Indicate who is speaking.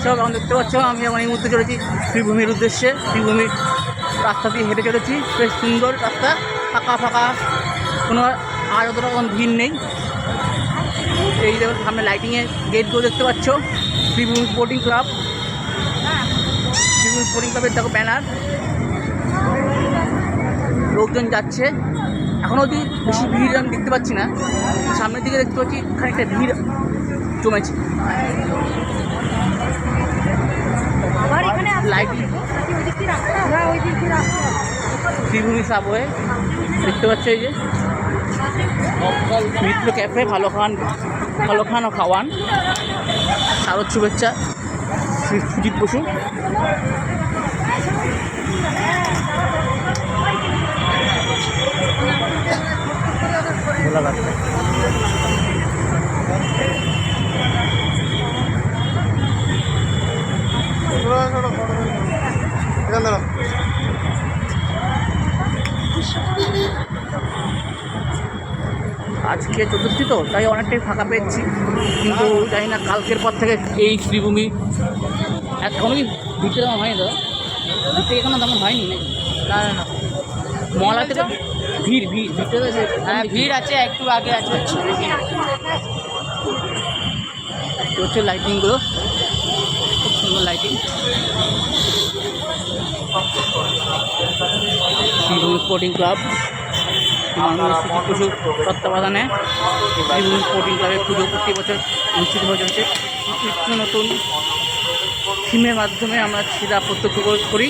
Speaker 1: সব এখন দেখতে পাচ্ছ আমি এখন এই মুহূর্তে চলেছি শ্রীভূমির উদ্দেশ্যে। শ্রীভূমির রাস্তা দিয়ে হেঁটে চলেছি, বেশ সুন্দর রাস্তা, ফাঁকা ফাঁকা, কোনো আর অতটা কোনো ভিড় নেই। এই দেখো সামনে লাইটিংয়ের গেটগুলো দেখতে পাচ্ছ, Sreebhumi Sporting Club, Sreebhumi Sporting ক্লাবের দেখো ব্যানার, লোকজন যাচ্ছে। এখনও অবধি বেশি ভিড় আমি দেখতে পাচ্ছি না, সামনের দিকে দেখতে পাচ্ছি খানিকটা ভিড় জমেছে। লাইটিং শ্রীভূমি সাবওয়ে দেখতে পাচ্ছ, এই যে মিত্র ক্যাফে, ভালো খান ও খাওয়ান। শারদ শুভেচ্ছা সুজিত বসু। আজকে চতুর্থী তো, তাই অনেকটাই ফাঁকা পেয়েছি, কিন্তু জানি না কালকের পর থেকে এই শ্রীভূমি এখনও কি ভিড়টা তেমন হয়নি, দাদা ভিড়টা এখনো তেমন হয়নি নাকি? না না, মলা থেকে ভিড়টা হ্যাঁ ভিড় আছে, একটু আগে আছে হচ্ছে লাইটিংগুলো, খুব সুন্দর লাইটিং। শ্রীভূমি স্পোর্টিং ক্লাব প্রচুর তত্ত্বাবধানে শ্রীভূমি স্পোর্টিং ক্লাবের পুজো প্রতি বছর অনুষ্ঠিত হয়ে চলছে। নিত্য নতুন থিমের মাধ্যমে আমরা সেটা প্রত্যক্ষ করি।